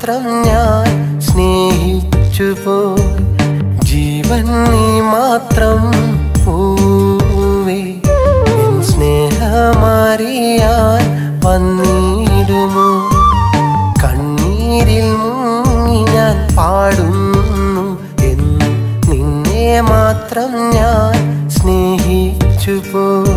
മാത്രം ഞാൻ സ്നേഹിച്ചുപോയി. ജീവൻ നീ മാത്രം പൂവേ, എൻ സ്നേഹമറിയാൻ വന്നിടുമോ? കണ്ണീരിൽ മുങ്ങി ഞാൻ പാടുന്നു എന്ന് നിന്നെ മാത്രം ഞാൻ സ്നേഹിച്ചുപോയി.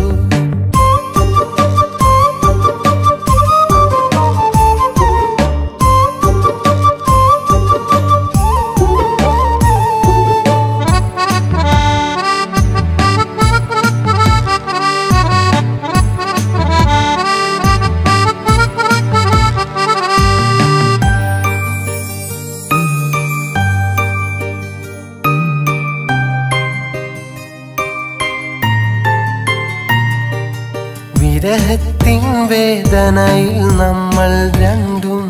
വിരഹത്തിൻ വേദനയിൽ നമ്മൾ രണ്ടും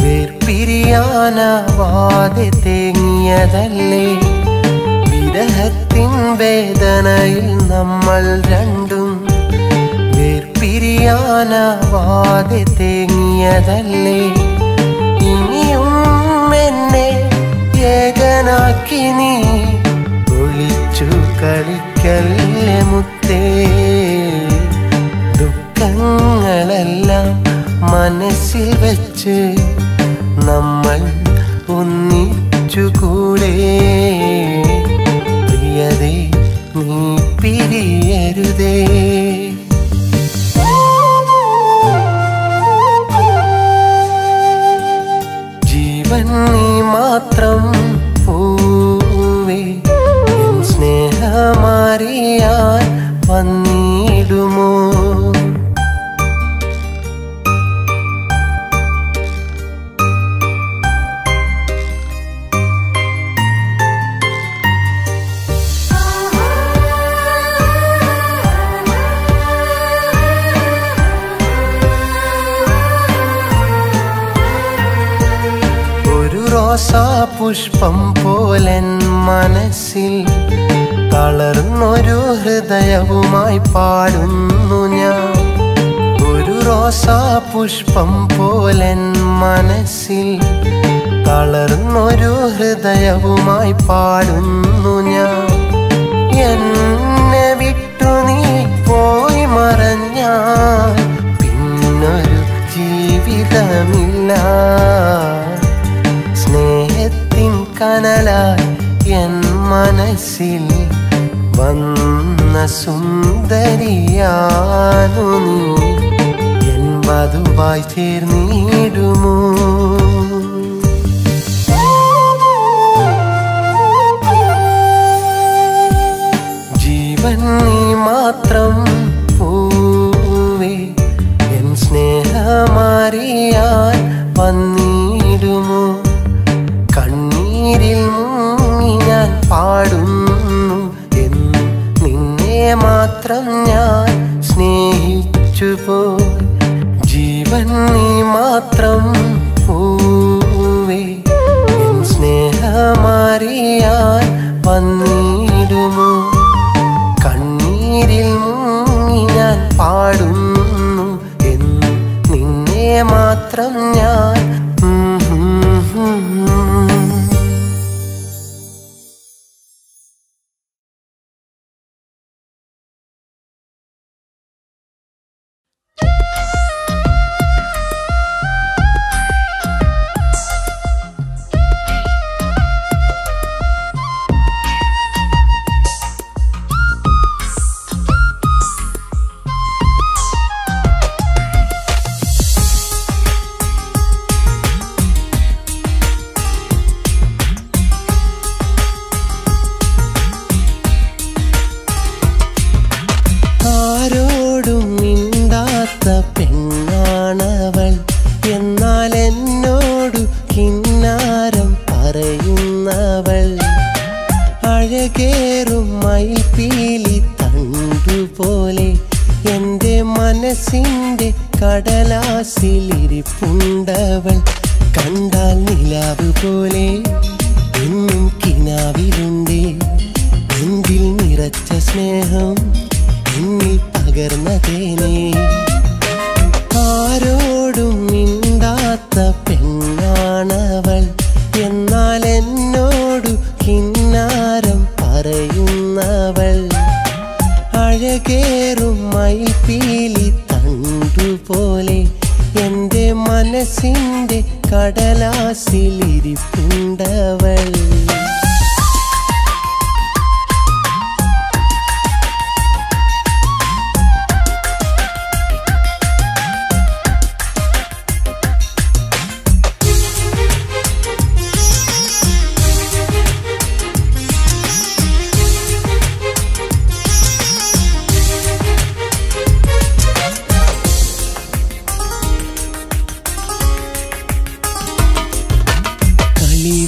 വേർപിരിയാനാവാതെ തേങ്ങിയതല്ലേ? വിരഹത്തിൻ വേദനയിൽ നമ്മൾ രണ്ടും വേർപിരിയാനാവാതെ തേങ്ങിയതല്ലേ? ഇനിയും എന്നെ ഏകനാക്കി നീ ഒളിച്ചു കളിക്കല്ലേ മുത്തേ. ദുഃഖങ്ങളെല്ലാം മനസ്സിൽ വെച്ച് നമ്മൾ ഒന്നിച്ചുകൂടെ. പ്രിയതേ നീ പിരിയരുതേ. ജീവൻ നീ മാത്രം പൂവേ, എൻ സ്നേഹമറിയാൻ വന്നിടുമോ? റോസാ പുഷ്പം പോലെൻ മനസ്സിൽ തളർന്നൊരു ഹൃദയവുമായി പാടുന്നു ഞാൻ. ഒരു റോസാ പുഷ്പം പോലെൻ മനസ്സിൽ തളർന്നൊരു ഹൃദയവുമായി പാടുന്നു ഞാൻ. എന്നെ വിട്ടു നീ പോയി മറഞ്ഞാൽ പിന്നൊരു ജീവിതമില്ല. സ്നേഹത്തിൻ കനലായി എൻ മനസ്സിൽ വന്ന സുന്ദരിയാണു നീ. എൻ വധുവായി ചേർന്നിടുമോ? ജീവൻ നീ മാത്രം പൂവേ, എൻ സ്നേഹമറിയാൻ വന്നിടുമോ? കണ്ണീരിൽ മുങ്ങി ഞാൻ പാടുന്നു എന്ന് നിന്നെ മാത്രം ഞാൻ സ്നേഹിച്ചുപോയി. ജീവൻ നീ മാത്രം പൂവേ, എൻ സ്നേഹമറിയാൻ വന്നിടുമോ? കണ്ണീരിൽ മുങ്ങി ഞാൻ പാടുന്നു എന്ന് നിന്നെ മാത്രം ഞാൻ പെണ്ണാണവൾ. എന്നാൽ എന്നോടു കിന്നാരം പറയുന്നവൾ. അഴകേറും മയിൽപ്പീലി തണ്ടുപോലെ എൻ്റെ മനസ്സിൻ്റെ കടലാസിലിരിപ്പുണ്ടവൾ. കണ്ടാൽ നിലാവ് പോലെ എന്നും കിനാവിലുണ്ടേ. നെഞ്ചിൽ നിറച്ച സ്നേഹം എന്നിൽ പകർന്നതേനേ. ആരോടും മിണ്ടാത്ത പെണ്ണാണ് അഴകേറും മയിൽപ്പീലി തണ്ടുപോലെ എൻ്റെ മനസ്സിൻ്റെ കടലാസിലിരിപ്പുണ്ടവൾ.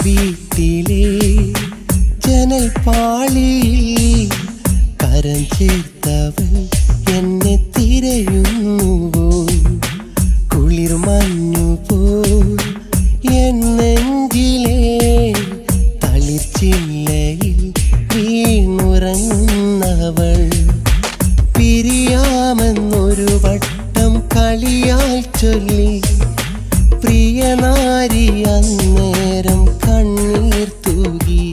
വീട്ടിലെ ജനൽപ്പാളിയിൽ കരം ചേർത്തവൾ എന്നെ തിരയുന്നുവോ. കുളിർ മഞ്ഞുപോൽ എന്നെഞ്ചിലെ തളിർച്ചില്ലയിൽ വീണുറങ്ങുന്നവൾ. പിരിയാമെന്നൊരു വട്ടം കളിയായി ചൊല്ലി പ്രിയനാരി അന്നേരം കണ്ണീർ തൂകി.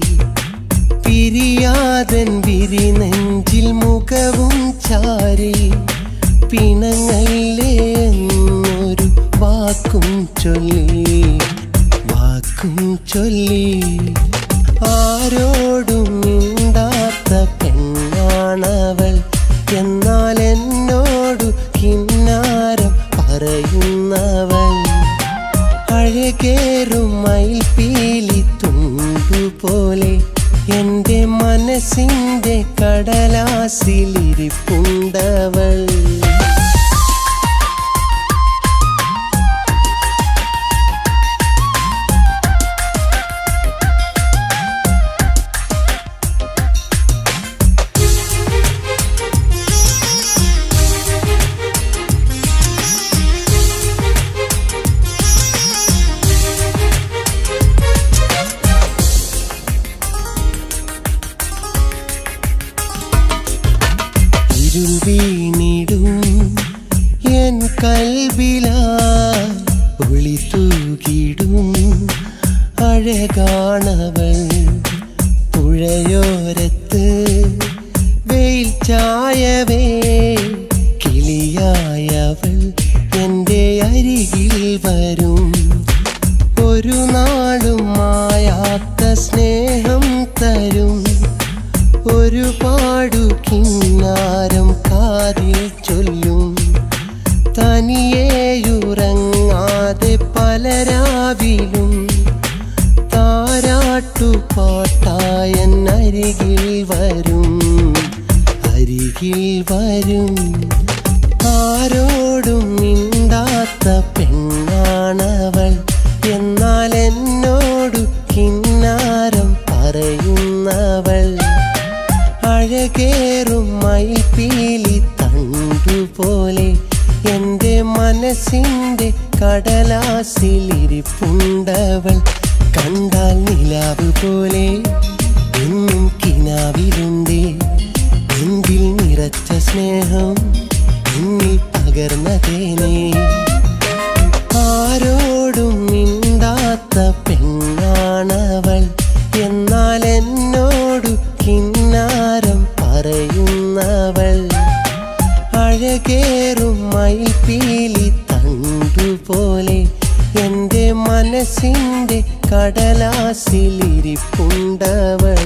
പിരിയാതൻ വിരിനെഞ്ചിൽ മുഖവും ചാരി പിണങ്ങല്ലേ എന്നൊരു വാക്കും ചൊല്ലി ആരോടും മിണ്ടാത്ത പെണ്ണാണവൾ. എന്നാൽ എന്നോടു കിന്നാരം പറയുന്നവൾ. അഴകേറും മയിൽപ്പീലി തുണ്ടുപോലെ എൻ്റെ മനസ്സിൻ്റെ കടലാസിലിരിപ്പുണ്ടവൾ. വീണിടും എൻ കൽബിലായി ഒളി തൂകിടും അഴകാണവൾ. പുഴയോരത്ത് വെയിൽ ചായവേ കിളിയായവൾ എൻ്റെ അരികിൽ വരും. ഒരു നാളും മായാത്ത സ്നേഹം തരും. ഒരുപാടു കിന്നാരം കാതിൽ ചൊല്ലും. തനിയേയുറങ്ങാതെ പലരാവിലും താരാട്ടുപാട്ടായൻ അരികിൽ വരും. ആരോടും മിണ്ടാത്ത പെണ്ണാണവൾ. എന്നാൽ എന്നോടു കിന്നാരം പറയുന്നവൾ. അഴകേറും മയിൽപ്പീലി തണ്ടുപോലെ എൻ്റെ മനസ്സിൻ്റെ കടലാസിലിരിപ്പുണ്ടവൾ. കണ്ടാൽ നിലാവ് പോലെ എന്നും കിനാവിലുണ്ടേ. നെഞ്ചിൽ നിറച്ച സ്നേഹം എന്നിൽ പകർന്നതേനേ. ആരോടും മിണ്ടാത്ത പെണ്ണാണവൾ. എന്നാൽ എന്നോടു കിന്നാരം പറയുന്നവൾ. അഴകേറും മയിൽപ്പീലി തണ്ടുപോലെ എൻ്റെ മനസ്സിൻ്റെ കടലാസിലിരിപ്പുണ്ടവൾ.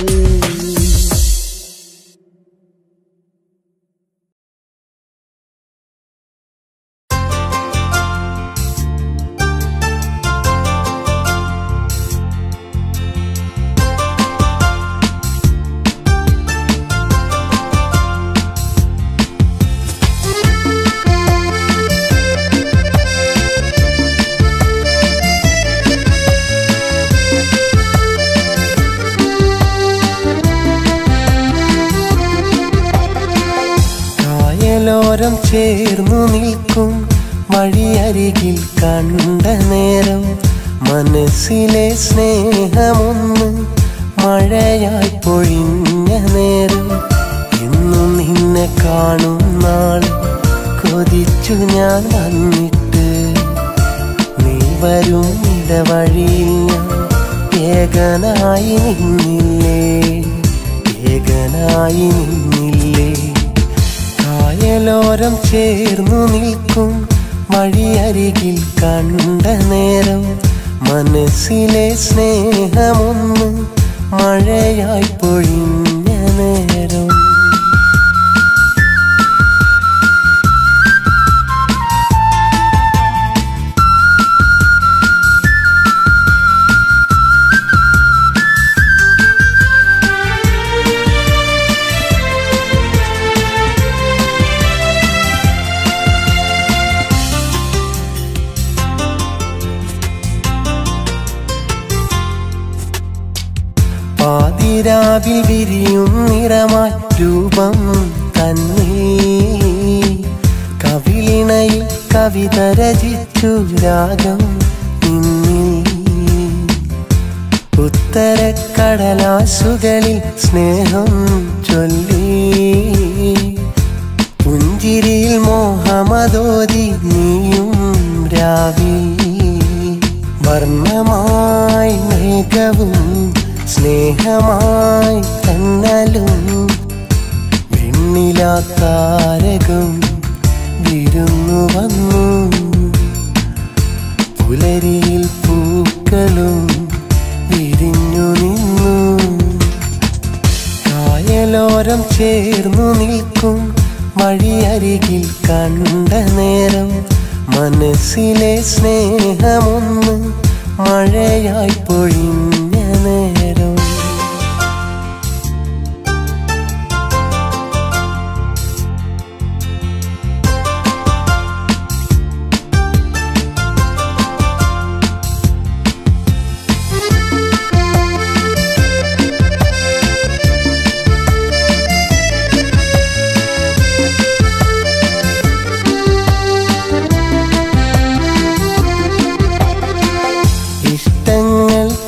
ോരം ചേർന്നു നിൽക്കും വഴിയരികിൽ കണ്ട നേരം മനസ്സിലെ സ്നേഹമൊന്ന് മഴയായി പൊഴിഞ്ഞ നേരം. എന്നും നിന്നെ കാണും നാൾ കൊതിച്ചു ഞാൻ വന്നിട്ട്. നീ വരും ഇടവഴിയിൽ ഞാൻ ഏകനായി നിന്നില്ലേ. കായലോരം ചേർന്നു നിൽക്കും വഴിയരികിൽ കണ്ട നേരം മനസ്സിലെ സ്നേഹമൊന്ന് മഴയായി പൊഴിഞ്ഞ നേരം പാതിരാവിൽ വിരിയും നിറമായി രൂപം തന്നിൽ കവിളിണയിൽ കവിത രചിച്ചു രാഗം നിന്നിൽ ഉത്തരക്കടലാസുകളിൽ സ്നേഹം ചൊല്ലി പുഞ്ചിരിയിൽ മോഹമതോതി നീയും രാവിൽ വർണ്ണമായി മേഘവും സ്നേഹമായി തന്നലും വെണ്ണിലാത്താരകം വിരുന്നു വന്നു പുലരിയിൽ പൂക്കളും വിരിഞ്ഞു നിന്നു കായലോരം ചേർന്നു നിൽക്കും വഴിയരികിൽ കണ്ട നേരം മനസ്സിലെ സ്നേഹമൊന്ന് മഴയായി പൊഴിഞ്ഞ നേരം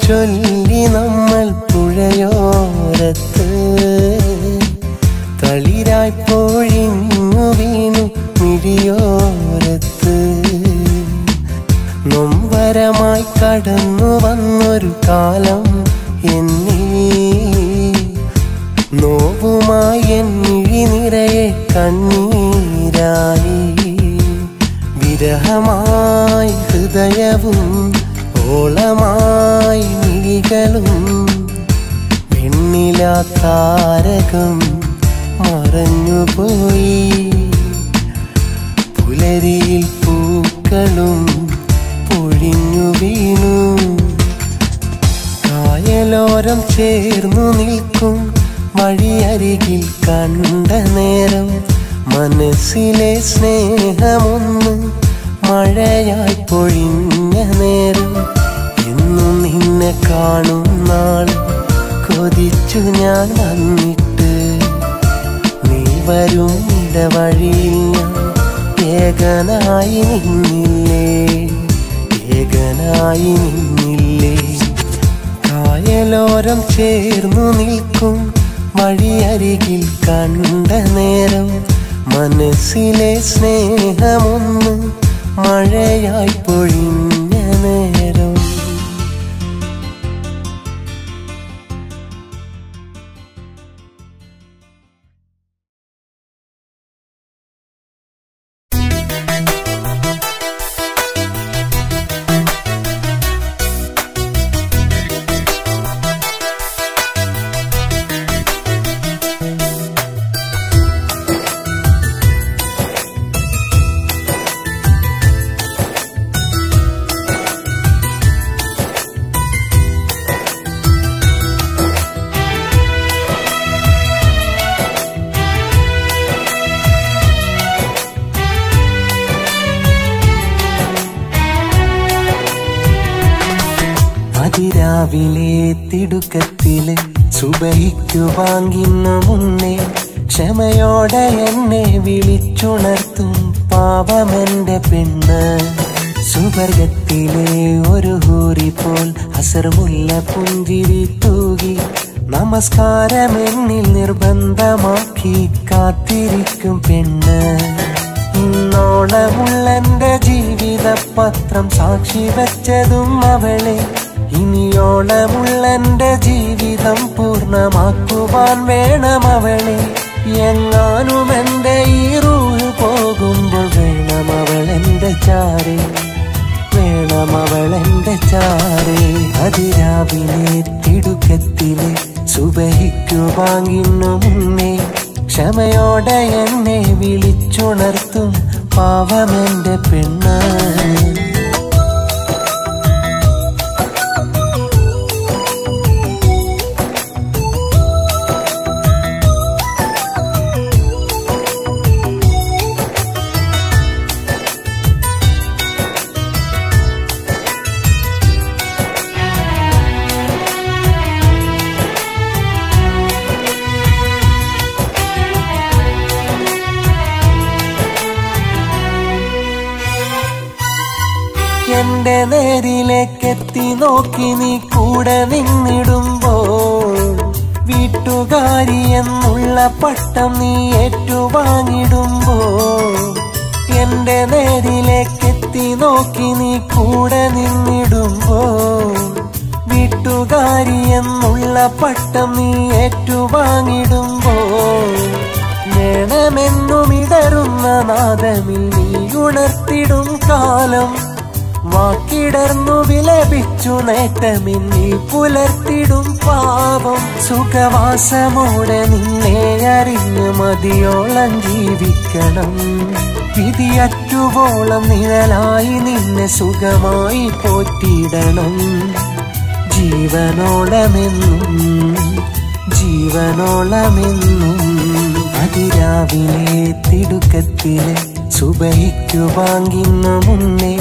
ചൊല്ലി നമ്മൾ പുഴയോരത്ത് തളിരായി പൊഴിഞ്ഞു വീണു മിഴിയോരത്ത് നൊമ്പരമായി കടന്നു വന്നൊരു കാലം എന്നിൽ നോവുമായി എന്നിഴി നിറയെ കണ്ണീരായി വിരഹമായി ഹൃദയവും ഓളമായി മിഴികളും വെണ്ണിലാത്താരകം മറഞ്ഞുപോയി പുലരിയിൽ പൂക്കളും പൊഴിഞ്ഞു വീണു കായലോരം ചേർന്നു നിൽക്കും വഴിയരികിൽ കണ്ട നേരം മനസ്സിലെ സ്നേഹമൊന്ന് മഴയായി പൊഴിഞ്ഞ നേരം എന്നും നിന്നെ കാണും നാൾ കൊതിച്ചു ഞാൻ വന്നിട്ട് നീ വരും ഇടവഴിയിൽ ഞാൻ ഏകനായി നിന്നില്ലേ കായലോരം ചേർന്നു നിൽക്കും വഴിയരികിൽ കണ്ട നേരം മനസ്സിലെ സ്നേഹമൊന്ന് മഴയായി പൊഴിഞ്ഞ നേരം അതിരാവിലെ തിടുക്കത്തില് സുബഹിക്കു വാങ്ങിന്ന മുന്നേ ക്ഷമയോടെ എന്നെ വിളിച്ചുണർത്തും പാവമെന്റെ പെണ്ണ് സുവർഗത്തിലെ ഒരു ഹൂറി പോൽ അസർമുല്ല പുഞ്ചിരി തൂകി നമസ്കാരം എന്നിൽ നിർബന്ധമാക്കി കാത്തിരിക്കും പെണ്ണ് ഇന്നോളമുള്ളെന്റെ ജീവിത പത്രം സാക്ഷി വെച്ചതും അവളെ ഇനിയോളമുള്ളെന്റെ ജീവിതം പൂർണ്ണമാക്കുവാൻ വേണം അവളെ എങ്ങാനും എന്റെ ഈ റൂഹ് ചാരേ അതിരാവിലെ തിടുക്കത്തിലെ സുബഹിക്കു വാങ്ങിന്നു മുന്നേ ക്ഷമയോടെ എന്നെ വിളിച്ചുണർത്തും പാവമെന്റെ പെണ്ണ്. എന്റെ നേരിലേക്കെത്തി നോക്കി നീ കൂടെ നിന്നിടുമ്പോൾ വീട്ടുകാരി എന്നുള്ള പട്ടം നീ ഏറ്റുവാങ്ങിടുമ്പോൾ എന്റെ നേരിലേക്കെത്തി നോക്കി നീ കൂടെ നിന്നിടുമ്പോൾ വീട്ടുകാരി എന്നുള്ള പട്ടം നീ ഏറ്റുവാങ്ങിടുമ്പോൾ വേണമെന്നും ഇടറുന്ന നാദമിൽ നീ ഉണർത്തിടും കാലം വാക്കിടർന്നു വിലപിച്ചു നേട്ടമിന്നി പുലർത്തിടും പാപം സുഖവാസമോടെ നിന്നെ അറിഞ്ഞു മതിയോളം ജീവിക്കണം വിധിയറ്റുവോളം നിഴലായി നിന്നെ സുഖമായി പോറ്റിയിടണം ജീവനോളമെന്നും ജീവനോളമെന്നും അതിരാവിലെ തിടുക്കത്തിലെ സുബഹിക്കു വാങ്ങിന്നു മുന്നേ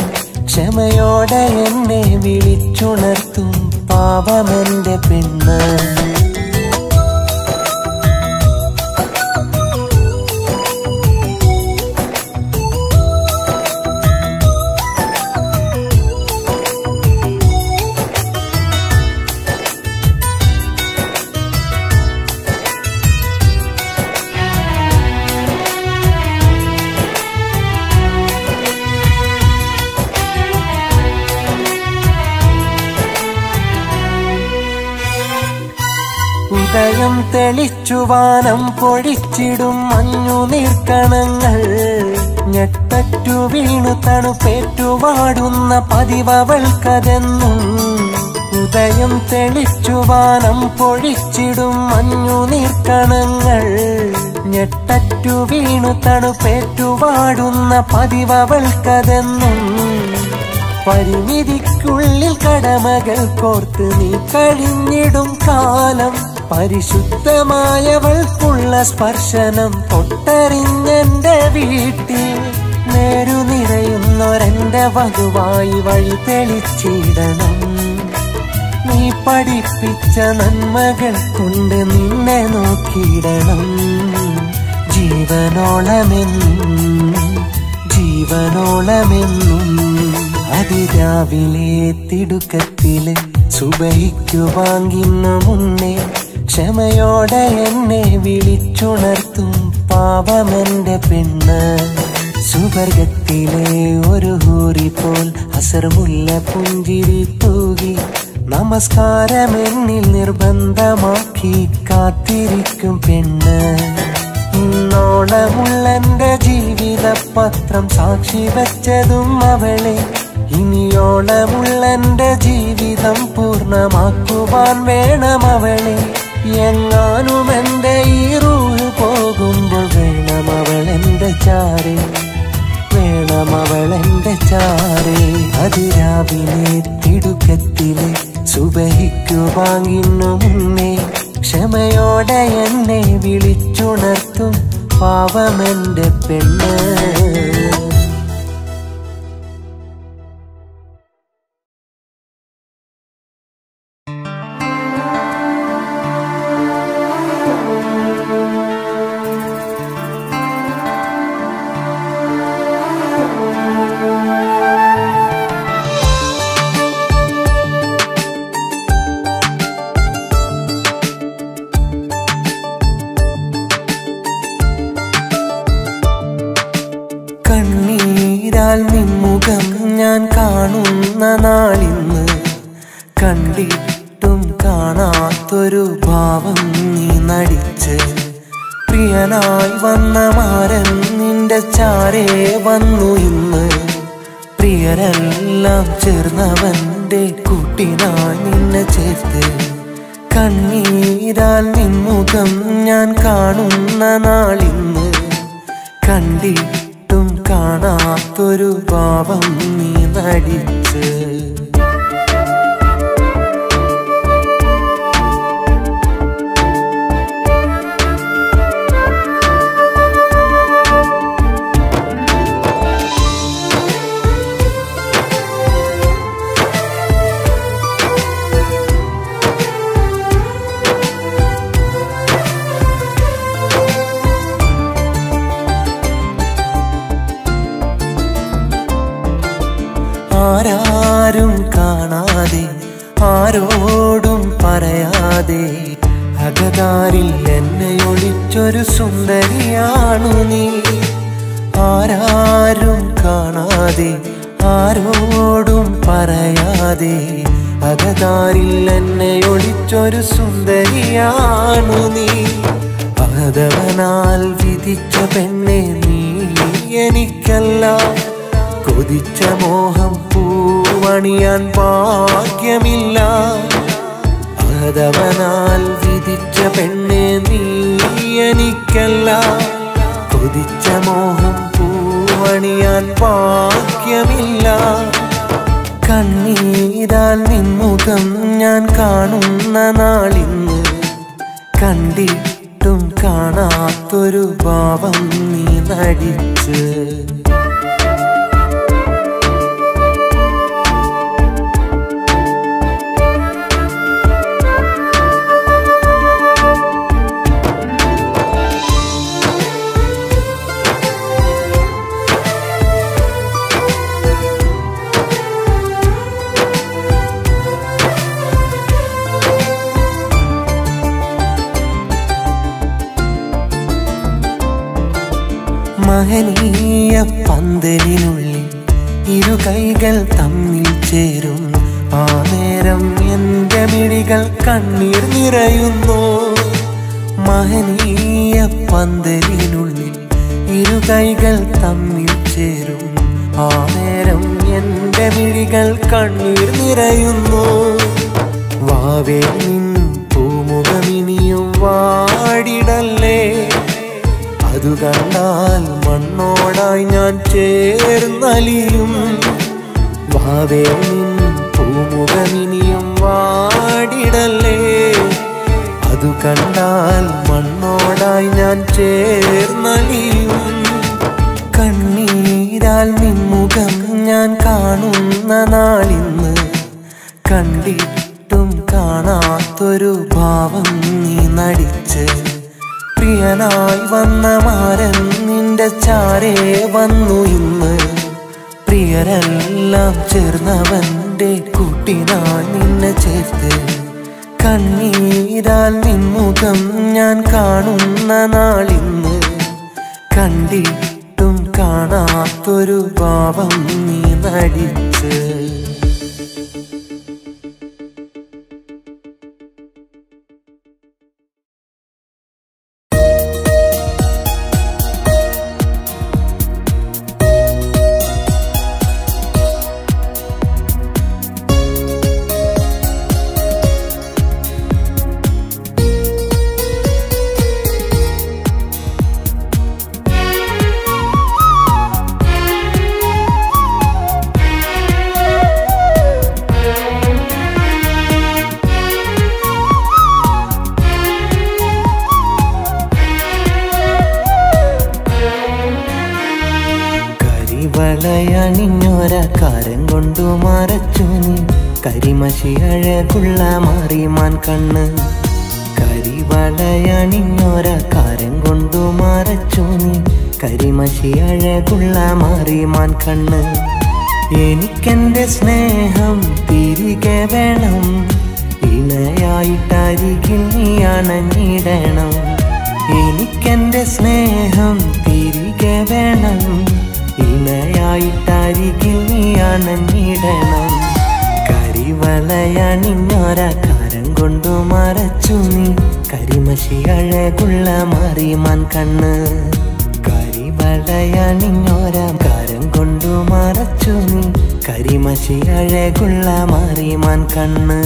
ക്ഷമയോടെ എന്നെ വിളിച്ചുണർത്തും പാവമെന്റെ പെണ്ണ്. ഉദയം തെളിച്ചു വാനം പൊഴിച്ചിടും മഞ്ഞു നീർക്കണങ്ങൾ ഞെട്ടറ്റു വീണു തണുപ്പേറ്റുവാടുന്ന പതിവവൾക്കതെന്നും ഉദയം തെളിച്ചു വാനം പൊഴിച്ചിടും മഞ്ഞു നീർക്കണങ്ങൾ ഞെട്ടറ്റു വീണു തണുപ്പേറ്റുവാടുന്ന പതിവവൾക്കതെന്നും പരിമിതിക്കുള്ളിൽ കടമകൾ കോർത്ത് നീ കഴിഞ്ഞിടും കാലം പരിശുദ്ധമായവൾക്കുള്ള സ്പർശനം തൊട്ടറിഞ്ഞെന്റെ വീട്ടിൽ നേരു നിറയുന്നൊരെന്റെ വധുവായി വഴി തെളിച്ചിടണം നീ പഠിപ്പിച്ച നന്മകൾ കൊണ്ട് നിന്നെ നോക്കിയിടണം ജീവനോളമെന്നും ജീവനോളമെന്നും അതിരാവിലെ തിടുക്കത്തിലെ സുബഹിക്കു വാങ്ങിന്നു മുന്നേ ക്ഷമയോടെ എന്നെ വിളിച്ചുണർത്തും പാവമെന്റെ പെണ്ണ്. സുവർഗത്തിലെ ഒരു ഹൂറി പോൽ അസർമുല്ല പുഞ്ചിരി തൂകി നമസ്കാരമെന്നിൽ നിർബന്ധമാക്കി കാത്തിരിക്കും പെണ്ണ്. ഇന്നോളമുള്ളെന്റെ ജീവിത പത്രം സാക്ഷി വെച്ചതും അവളെ ഇനിയോളമുള്ളെന്റെ ജീവിതം പൂർണ്ണമാക്കുവാൻ വേണം അവളെ എങ്ങാനും എന്റെ ഈ റൂഹ് പോകുമ്പോൾ വേണം അവളെന്റെ ചാരേ വേണം അവളെന്റെ ചാരേ അതിരാവിലെ തിടുക്കത്തിലെ സുബഹിക്കു വാങ്ങിന്നു മുന്നേ ക്ഷമയോടെ എന്നെ വിളിച്ചുണർത്തും പാവമെന്റെ പെണ്ണ്. നിൻമുഖം ഞാൻ കാണുന്ന നാളിന്ന് കണ്ടിട്ടും കാണാത്തൊരു ഭാവം നീ നടിച്ച് പ്രിയനായി വന്ന മാരൻ നിന്റെ ചാരേ വന്നു ഇന്ന് പ്രിയരെല്ലാം ചേർന്നവൻ വന്നവന്റെ കൂട്ടിനായി നിന്നെ ചേർത്ത് കണ്ണീരാൽ നിൻമുഖം ഞാൻ കാണുന്ന നാളിന്ന് കണ്ടിട്ടും കാണാത്തൊരു ഭാവം നീ നടിച്ച് ആരാരും കാണാതെ ആരോടും പറയാതെ അകതാരിൽ എന്നെ ഒളിച്ചൊരു സുന്ദരിയാണു നീ ആരാരും കാണാതെ ആരോടും പറയാതെ അകതാരിൽ എന്നെ ഒളിച്ചൊരു സുന്ദരിയാണു നീ അഹദവനാൽ വിധിച്ച പെണ്ണെ നീ എനിക്കല്ല കൊതിച്ച മോഹം പൂവണിയാൻ ഭാഗ്യമില്ല അഹദവനാൽ വിധിച്ച പെണ്ണെ നീ എനിക്കല്ല കൊതിച്ച മോഹം പൂവണിയാൻ ഭാഗ്യമില്ല കണ്ണീരാൽ നിൻമുഖം ഞാൻ കാണുന്ന നാളിന്ന് കണ്ടിട്ടും കാണാത്തൊരു ഭാവം നീ നടിച്ച് മഹനീയ പന്തലിനുള്ളിൽ ഇരു കൈകൾ തമ്മിൽ ചേരും ആ നേരം എൻ്റെ മിഴികൾ കണ്ണീർ നിറയുന്നു മഹനീയ പന്തലിനുള്ളിൽ ഇരു കൈകൾ തമ്മിൽ ചേരും ആ നേരം എൻ്റെ മിഴികൾ കണ്ണീർ നിറയുന്നു വാവേ നിൻ പൂമുഖമിനിയും വാടിടല്ലേ അതു കണ്ടാൽ മണ്ണോടായി ഞാൻ ചേർന്നലിയും വാവേ നിൻ പൂമുഖമിനിയും വാടിടല്ലേ അതു കണ്ടാൽ മണ്ണോടായി ഞാൻ ചേർന്നലിയും കണ്ണീരാൽ നിൻമുഖം ഞാൻ കാണുന്ന നാളിന്ന് കണ്ടിട്ടും കാണാത്തൊരു ഭാവം നീ നടിച്ച് പ്രിയനായി വന്ന മാരൻ നിന്റെ ചാരേ വന്നു ഇന്ന് പ്രിയരെല്ലാം ചേർന്നവന്റെ കൂട്ടിനായി നിന്നെ ചേർത്ത് കണ്ണീരാൽ നിൻമുഖം ഞാൻ കാണുന്ന നാളിന്ന് കണ്ടിട്ടും കാണാത്തൊരു ഭാവം നീ നടിച്ച് വളയണിഞ്ഞോര കാരം കൊണ്ടു മറച്ചു നീ കരിമശി അഴകുള്ള മാറിമാൻ കണ്ണ് കരിവളയണിഞ്ഞോര കാരം കൊണ്ടു മറച്ചു നീ കരിമശി അഴകുള്ള മാറിമാൻ കണ്ണ് എനിക്കെന്റെ സ്നേഹം തിരികെ വേണം ഇണയായിട്ടരികിൽ നീ അണഞ്ഞിടണം എനിക്കെന്റെ സ്നേഹം തിരികെ വേണം ഇണയായിട്ടരികിൽ നീ അണഞ്ഞിടണം കരിവളയണിഞ്ഞോര കാരം കൊണ്ടു മറച്ചു നീ കരിമശി അഴകുള്ള മാറിമാൻ കണ്ണ് കരിവള കരിവളയണിഞ്ഞോരാം കരം കൊണ്ടു മറച്ചു നീ കരിമഷി അഴകുള്ള മാറിമാൻ കണ്ണ്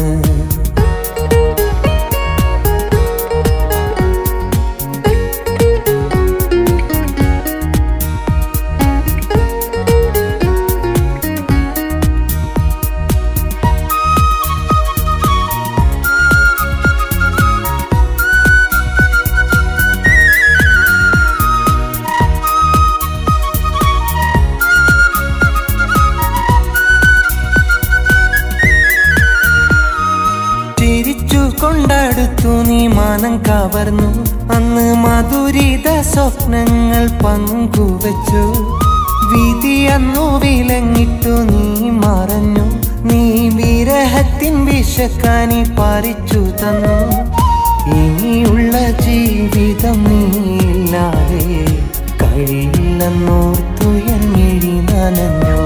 കൊണ്ടടുത്തു നീ മാനം കവർന്നു അന്ന് മധുരിത സ്വപ്നങ്ങൾ പങ്കുവച്ചു വിധി അന്നു വിലങ്ങിട്ടു നീ മറഞ്ഞു നീ വിരഹത്തിൻ വിഷക്കാനി പറിച്ചു തന്നു ഇനിയുള്ള ജീവിതം നീയില്ലാതെ കഴിയില്ലെന്നോർത്തു എൻ മിഴി നനഞ്ഞു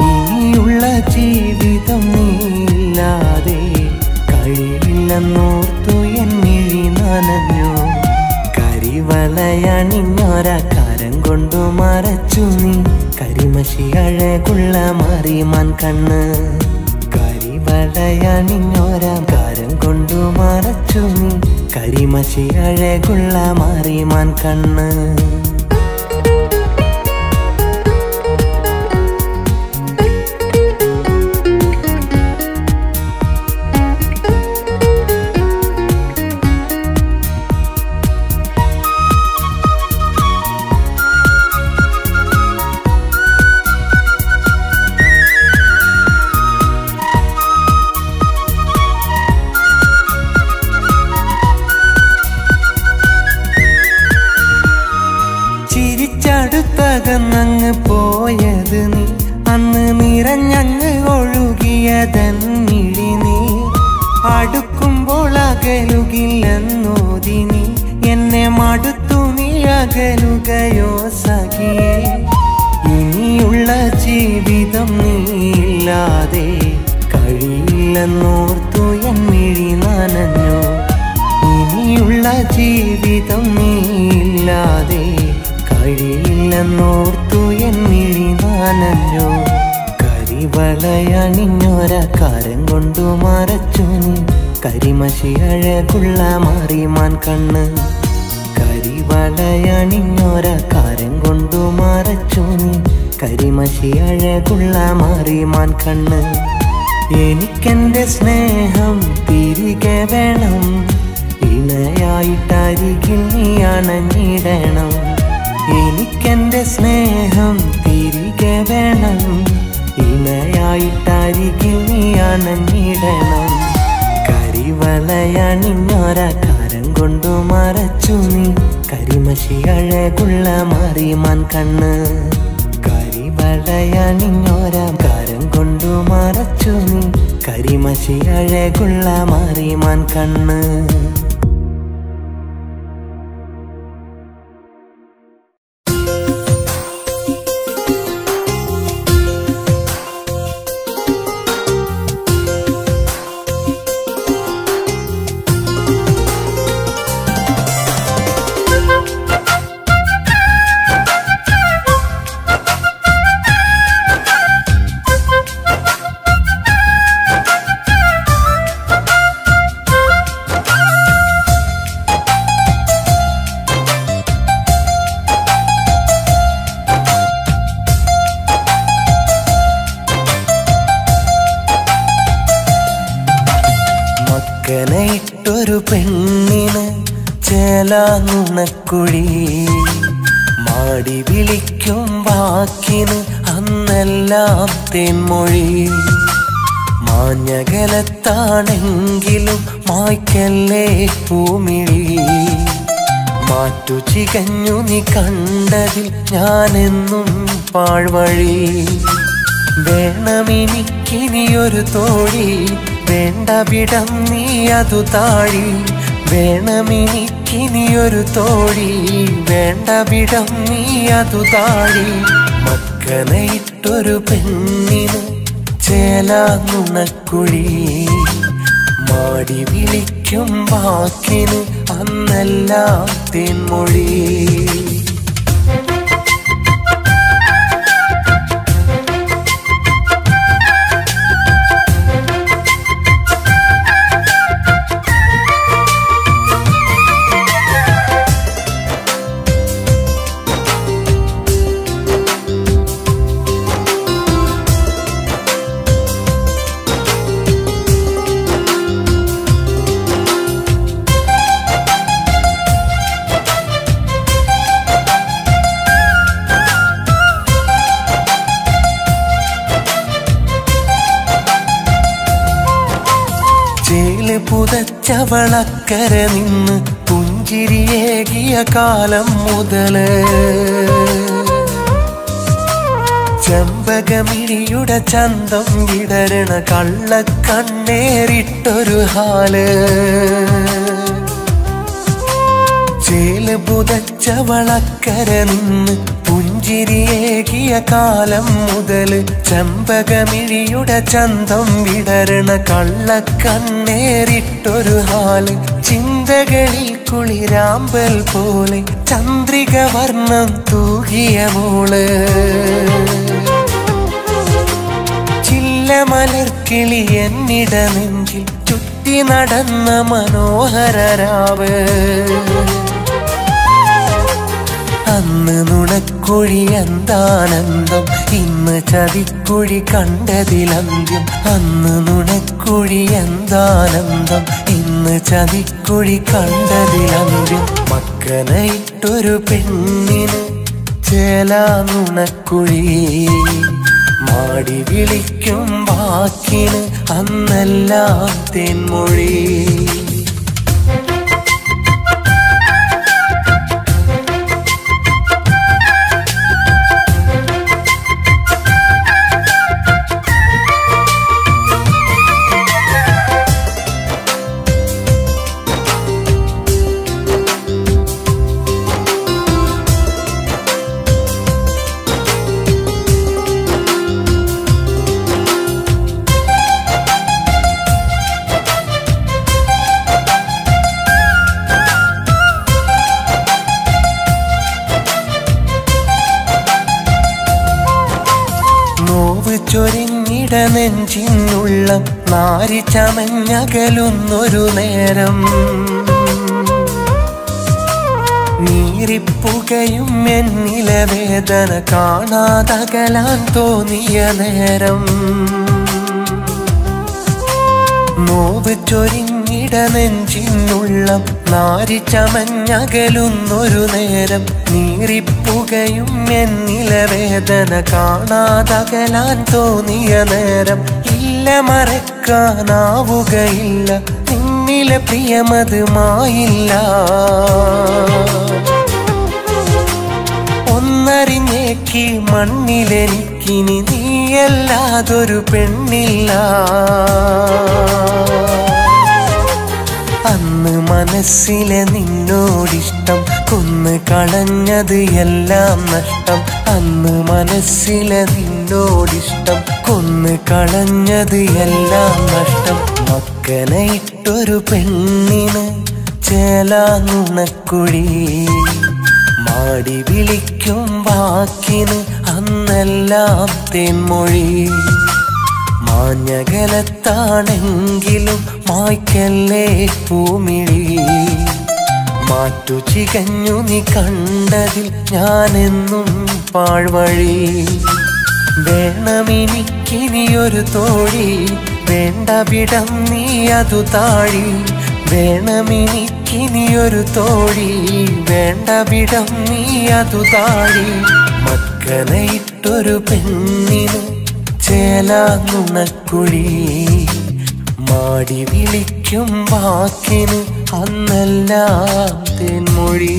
ഇനിയുള്ള ജീവിതം നീയില്ലാതെ കഴിയില്ലെന്നോർത്തു എൻ മിഴി നനഞ്ഞു കരിവളയണിഞ്ഞോര കരം കൊണ്ടു മറച്ചു നീ കരിമഷി അഴകുള്ള മാറിമാൻ കണ്ണ് കരിവളയണിഞ്ഞോര കരം കൊണ്ടു മറച്ചു നീ കരിമഷി അഴകുള്ള മാറിമാൻ കണ്ണ് ചിരിച്ചടുത്തകന്നങ്ങ് പോയത് നീ അന്ന് നിറഞ്ഞങ്ങ് ഒഴുകിയതന്നിഴി നീ അടുക്കുമ്പോൾ അകലുകില്ലെന്നോതി നീ എന്നെ മടുത്തു നീ അകലുകയോ സഖിയേ ഇനിയുള്ള ജീവിതം നീയില്ലാതെ കഴിയില്ലെന്നോർത്തു എൻ മിഴി നനഞ്ഞു ഇനിയുള്ള ജീവിതം നീയില്ലാതെ കഴിയില്ലെന്നോർത്തു എൻ മിഴി നനഞ്ഞു കരിവളയണിഞ്ഞോര കരം കൊണ്ടു മറച്ചു നീ കരിമഷി അഴകുള്ള മാറിമാൻ കണ്ണ് കരിവളയണിഞ്ഞോര കരം കൊണ്ടു മറച്ചു നീ കരിമഷി അഴകുള്ള മാറിമാൻ കണ്ണ് എനിക്കെന്റെ സ്നേഹം തിരികെ വേണം ഇണയായിട്ടരികിൽ നീ അണഞ്ഞിടണം എനിക്കെന്റെ സ്നേഹം തിരികെ വേണം ഇണയായിട്ടരികിൽ നീ അണഞ്ഞിടണം കരിവളയണിഞ്ഞോര കരം കൊണ്ടു മറച്ചു നീ കരിമഷി അഴകുള്ള മാറിമാൻ കണ്ണ് കരിവളയണിഞ്ഞോര കരം കൊണ്ടു മറച്ചു നീ കരിമഷി അഴകുള്ള മാറിമാൻ കണ്ണ് മക്കനയിട്ടൊരു പെണ്ണിന് ചേലാനുണക്കുഴി മാടി വിളിക്കും വാക്കിന് അന്നെല്ലാം തേൻമൊഴി മാഞ്ഞകലത്താണെങ്കിലും മായ്ക്കല്ലേ പൂമിഴി മാറ്റു ചികഞ്ഞു നീ കണ്ടതിൽ ഞാനെന്നും പാഴ്വഴി വേണമെനിക്കിനിയൊരു തോഴി വേണ്ട വിടം നീ അതു താഴി വേണമെനിക്കിനിയൊരു തോഴി വേണ്ട വിടം നീ അതു താഴി മക്കനയിട്ടൊരു പെണ്ണിന് ചേലാനുണക്കുഴി മാടി വിളിക്കും വാക്കിന് അന്നെല്ലാം തേൻമൊഴി പുതച്ചവളക്കര നിന്ന് പുഞ്ചിരിയേകിയ കാലം മുതല് ചെമ്പകമിഴിയുടെ ചന്തം വിടരണ കള്ളക്കണ്ണേറിട്ടൊരു ഹാല് ചേല് പുതച്ചവളക്കര നിന്ന് പുഞ്ചിരിയേകിയ കാലം മുതല് ചെമ്പകമിഴിയുടെ ചന്തം വിടരണ കള്ളക്കണ്ണേറിട്ടൊരു ഹാല് ചിന്തകളിൽ കുളിരാമ്പൽ പോലെ ചന്ദ്രിക വർണ്ണം തൂകിയ മോള് ചില്ലമലർക്കിളി എന്നിട നെഞ്ചിൽ ചുറ്റി നടന്ന മനോഹര രാവ് അന്ന് നുണക്കുഴി എന്താനന്ദം ഇന്ന് ചതിക്കുഴി കണ്ടതിലന്ത്യം അന്ന് നുണക്കുഴി എന്താനന്ദം ഇന്ന് ചതിക്കുഴി കണ്ടതിലന്ത്യം മക്കനയിട്ടൊരു പെണ്ണിന് ചേലാ നുണക്കുഴി മാടി വിളിക്കും വാക്കിന് അന്നെല്ലാം തേൻമൊഴി ചൊരിഞ്ഞിട നെഞ്ചിനുള്ള നാരി ചമഞ്ഞകലുന്നൊരു നേരം നീറിപ്പുകയും എന്നിലെ വേദന കാണാതകലാൻ തോന്നിയ നേരം നോവ് ചൊരിഞ്ഞിട നെഞ്ചിനുള്ള നാരി ചമഞ്ഞകലുന്നൊരു നേരം നീറിപ്പുകയും എന്നിലെ വേദന കാണാതകലാൻ തോന്നിയ നേരം ഇല്ല മറക്കാനാവുകയില്ല നിന്നിലെ പ്രിയമത് മായില്ല ഒന്നറിഞ്ഞേക്ക് മണ്ണിലെനിക്കിനി നീയല്ലാതൊരു പെണ്ണില്ല അന്ന് മനസ്സിലെ നിന്നോടിഷ്ടം കൊന്ന് കളഞ്ഞത് എല്ലാം നഷ്ടം അന്ന് മനസ്സിലെ നിന്നോടിഷ്ടം കൊന്ന് കളഞ്ഞത് എല്ലാം നഷ്ടം മക്കനയിട്ടൊരു പെണ്ണിന് ചേലാ നുണക്കുഴി മാടി വിളിക്കും വാക്കിന് അന്നെല്ലാം തേൻമൊഴി മാഞ്ഞകലത്താണെങ്കിലും മായ്ക്കല്ലേ പൂമിഴി മാറ്റു ചികഞ്ഞു നീ കണ്ടതിൽ ഞാനെന്നും പാഴ്വഴി വേണമെനിക്കിനിയൊരു തോഴി വേണ്ട വിടം നീ അതു താഴി വേണമെനിക്കിനിയൊരു തോഴി വേണ്ട വിടം നീ അതു താഴി മക്കനയിട്ടൊരു പെണ്ണിന് ചേലാ നുണക്കുഴി മാടി വിളിക്കും വാക്കിന് അന്നെല്ലാം തേൻമൊഴി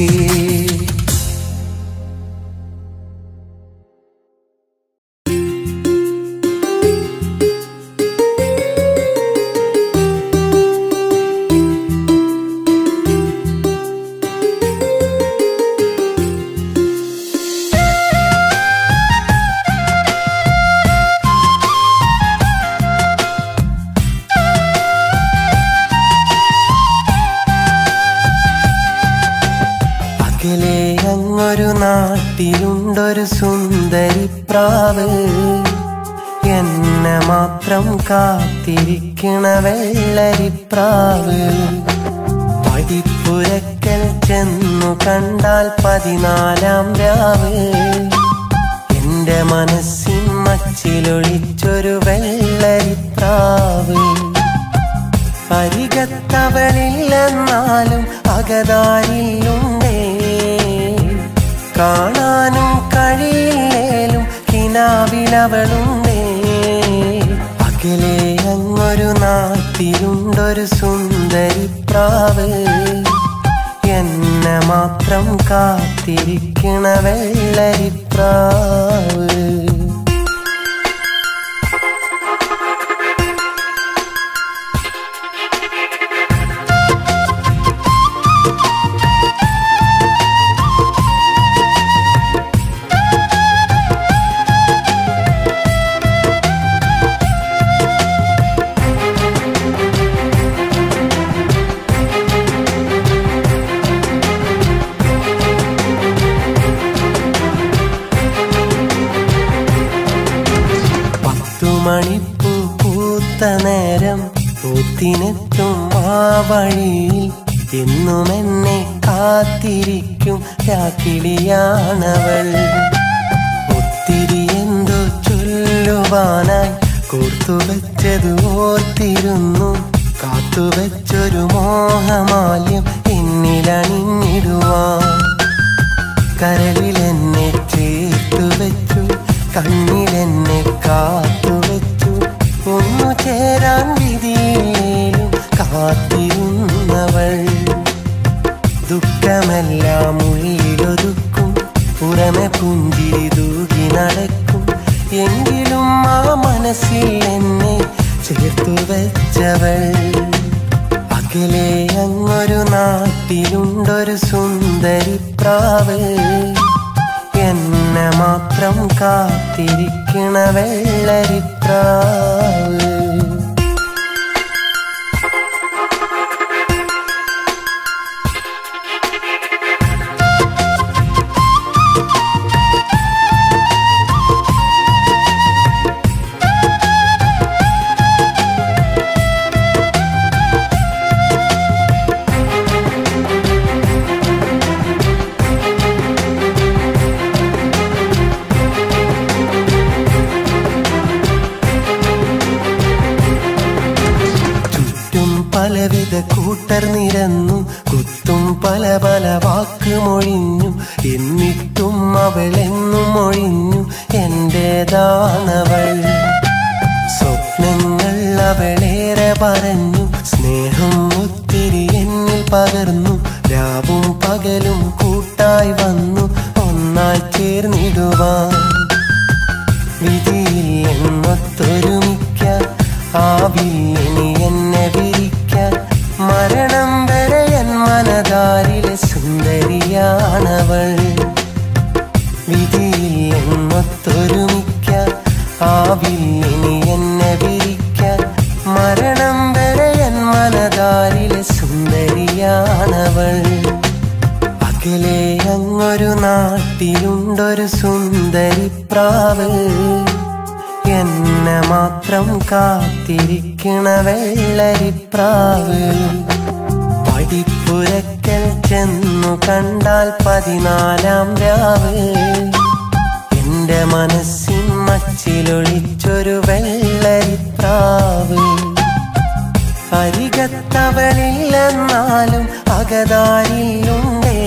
അങ്ങൊരു നാട്ടിലുണ്ടൊരു സുന്ദരി പ്രാവ് എന്നെ മാത്രം കാത്തിരിക്കണ വെള്ളരിപ്രാവ് പടിപ്പുരക്കൽ ചെന്നു കണ്ടാൽ 14-ാം രാവ് എന്റെ മനസ്സിൻ മച്ചിലൊളിച്ചൊരു വെള്ളരിപ്രാവ് അരികത്തവളില്ലെന്നാലും അകതാരിലുണ്ടേ കാണാനും കഴിയില്ലേലും കിനാവിലവളുണ്ടേ അകലെ അങ്ങൊരു നാട്ടിലുണ്ടൊരു സുന്ദരി വെള്ളരിപ്രാവ് എന്നെ മാത്രം കാത്തിരിക്കണ വെള്ളരിപ്രാവ്. മണിപ്പൂ പൂത്ത നേരം പൂത്തിനെത്തും ആ വഴിയിൽ എന്നും എന്നെ കാത്തിരിക്കും രാക്കിളിയാണവൾ. ഒത്തിരി എന്തോ ചൊല്ലുവാനായി കോർത്തുവെച്ചത് ഓർത്തിരുന്നു. കാത്തുവെച്ചൊരു മോഹമാല്യം എന്നിലണിഞ്ഞിടുവാൻ. കരളിലെന്നെ ചേർത്തുവെച്ചു, കണ്ണിലെന്നെ കാത്തുവെച്ചു. ഒന്നു ചേരാൻ വിധിയിലും കാത്തിരുന്നവൾ. ദുഃഖമെല്ലാം ഉള്ളിലൊതുക്കും, പുറമെ പുഞ്ചിരി തൂകി നടക്കും. എങ്കിലും ആ മനസ്സിൽ എന്നെ ചേർത്തു വെച്ചവൾ. അകലെ അങ്ങൊരു നാട്ടിലുണ്ടൊരു സുന്ദരിപ്രാവ് എന്നെ മാത്രം കാത്തിരിക്കണ വെള്ളരിപ്രാവ്. പലവിധ കൂട്ടർ നിരന്നു, കുത്തും പല പല വാക്കുമൊഴിഞ്ഞു. എന്നിട്ടും അവളെന്നും ഒഴിഞ്ഞു എന്റേതാണവൾ. സ്വപ്നങ്ങൾ അവളേറെ പറഞ്ഞു, സ്നേഹം ഒത്തിരി എന്നിൽ പകർന്നു. രാവും പകലും കൂട്ടായി വന്നു ഒന്നായി ചേർന്നിടുവാൻ. വിധിയിൽ എന്നൊത്തൊരുമിക്കാൻ ആവില്ലെനി എന്നെ വിരിക്കാൻ. മരണം വരെ എൻ മനതാരിലെ സുന്ദരിയാണവൾ. വിധിയിൽ എന്നൊത്തൊരുമിക്കാൻ ആവില്ലെനി എന്നെ വിരിക്കാൻ. മരണം വരെ എൻ മനതാരിലെ സുന്ദരിയാണവൾ. അകലെ അങ്ങൊരു നാട്ടിലുണ്ടൊരു സുന്ദരിപ്രാവ് എന്നെ മാത്രം കാത്തിരിക്കണ വെള്ളരിപ്രാവ്. പടിപ്പുരക്കൽ ചെന്നു കണ്ടാൽ 14-ാം രാവ്. എന്റെ മനസ്സിൻ മച്ചിലൊളിച്ചൊരു വെള്ളരിപ്രാവ്. അരികത്തവളില്ലെന്നാലും അകതാരിലുണ്ടേ.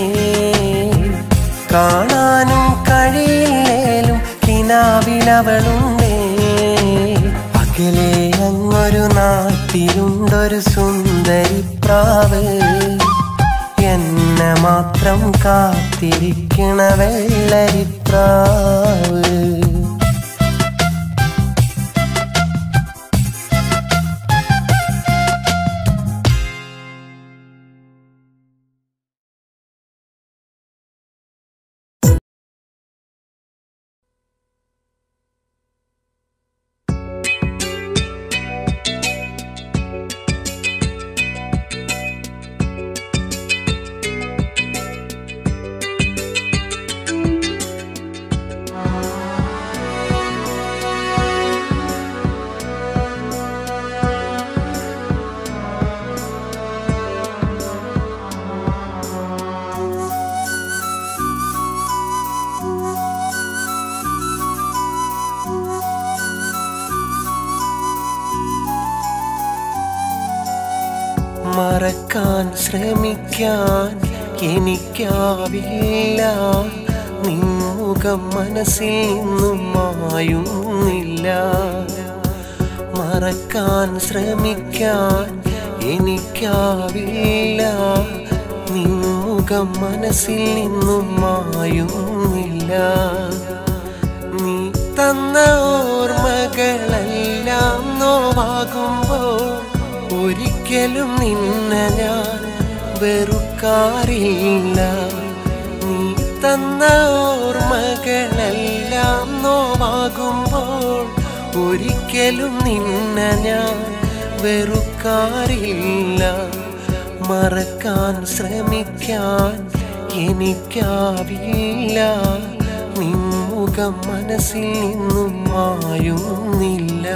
കാണാനും കഴിയില്ലേലും കിനാവിലവളുണ്ടേ. അകലെ അങ്ങൊരു നാട്ടിലുണ്ടൊരു സുന്ദരിപ്രാവ് എന്നെ മാത്രം കാത്തിരിക്കണ വെള്ളരിപ്രാവ്. മറക്കാൻ ശ്രമിക്കാൻ എനിക്കാവില്ല. നിൻമുഖം മനസ്സിൽ നിന്നും മായുന്നില്ല. മറക്കാൻ ശ്രമിക്കാൻ എനിക്കാവില്ല. നിൻമുഖം മനസ്സിൽ നിന്നും മായുന്നില്ല. നീ തന്ന ഓർമ്മകളെല്ലാം നോവാകുമ്പോൾ ഒരിക്കലും നിന്നെ ഞാൻ വെറുക്കാറില്ല. നീ തന്ന ഓർമ്മകളെല്ലാം നോവാകുമ്പോൾ ഒരിക്കലും നിന്നെ ഞാൻ വെറുക്കാറില്ല. മറക്കാൻ ശ്രമിക്കാൻ എനിക്കാവില്ല. നിൻമുഖം മനസ്സിൽ നിന്നും മായുന്നില്ല.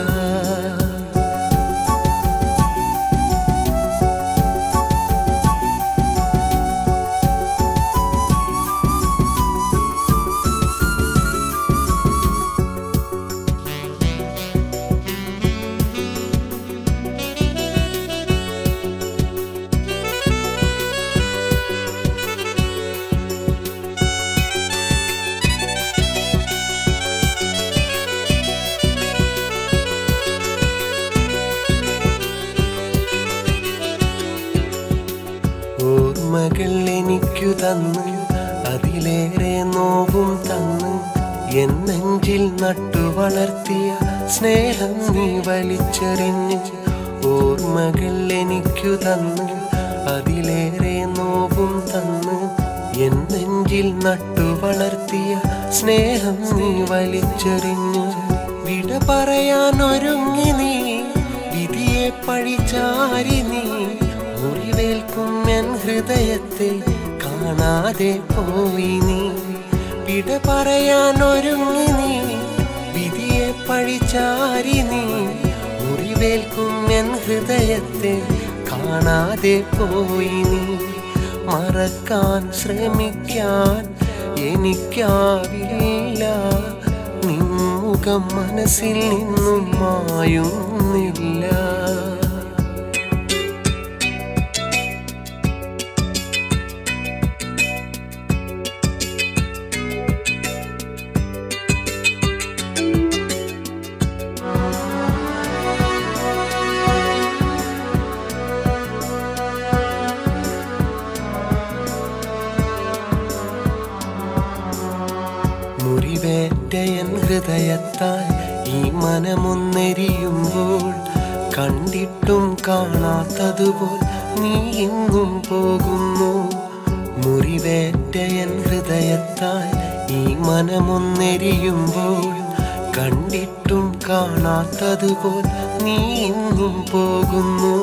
ഓർമ്മകൾ എനിക്കു തന്ന് അതിലേറെ നോവും തന്ന് എൻ നെഞ്ചിൽ നട്ടു വളർത്തിയ സ്നേഹം നീ വലിച്ചെറിഞ്ഞ്. ഓർമ്മകൾ എനിക്കു തന്ന് അതിലേറെ നോവും തന്ന് എൻ നെഞ്ചിൽ നട്ടു വളർത്തിയ സ്നേഹം നീ വലിച്ചെറിഞ്ഞ്. വിട പറയാൻ ഒരുങ്ങി നീ വിധിയെ പഴിചാരി നീ. മുറിവേൽക്കും എൻ ഹൃദയത്തെ കാണാതെ പോയി നീ. വിട പറയാൻ ഒരുങ്ങി നീ വിധിയെ പഴിചാരി നീ. മുറിവേൽക്കും എൻ ഹൃദയത്തെ കാണാതെ പോയി നീ. മറക്കാൻ ശ്രമിക്കാൻ എനിക്കാവില്ല. നിൻമുഖം മനസ്സിൽ നിന്നും മായുന്നില്ല. മുറിവേറ്റ എൻ ഹൃദയത്താൽ ഈ മനമൊന്നെരിയുമ്പോൾ കണ്ടിട്ടും കാണാത്തതുപോൽ നീ ഇന്നും പോകുന്നു. മുറിവേറ്റ എൻ ഹൃദയത്താൽ ഈ മനമൊന്നെരിയുമ്പോൾ കണ്ടിട്ടും കാണാത്തതുപോൽ നീ ഇന്നും പോകുന്നു.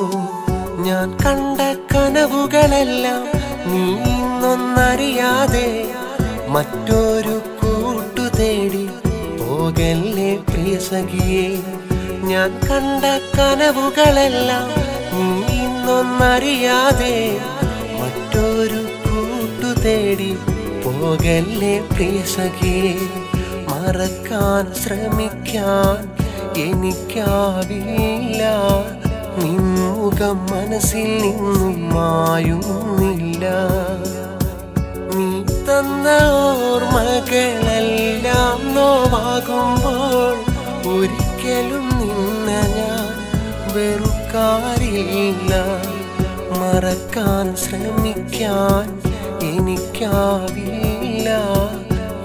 ഞാൻ കണ്ട കനവുകളെല്ലാം നീ ഇന്നൊന്നറിയാതെ മറ്റൊരു കൂട്ടു തേടി പോകല്ലേ പ്രിയ സഖിയേ. ഞാൻ കണ്ട കനവുകളെല്ലാം നീ ഇന്നൊന്നറിയാതെ മറ്റൊരു കൂട്ടു തേടി പോകല്ലേ പ്രിയ സഖിയേ. മറക്കാൻ ശ്രമിക്കാൻ എനിക്കാവില്ല. നിൻമുഖം മനസ്സിൽ നിന്നും മായുന്നില്ല. നീ തന്ന ഓർമ്മകളെല്ലാം നോവാകുമ്പോൾ ഒരിക്കലും നിന്നെ ഞാൻ വെറുക്കാറില്ല. മറക്കാൻ ശ്രമിക്കാൻ എനിക്കാവില്ല.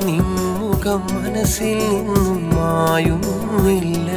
നിൻമുഖം മനസ്സിൽ നിന്നും മായുന്നില്ല.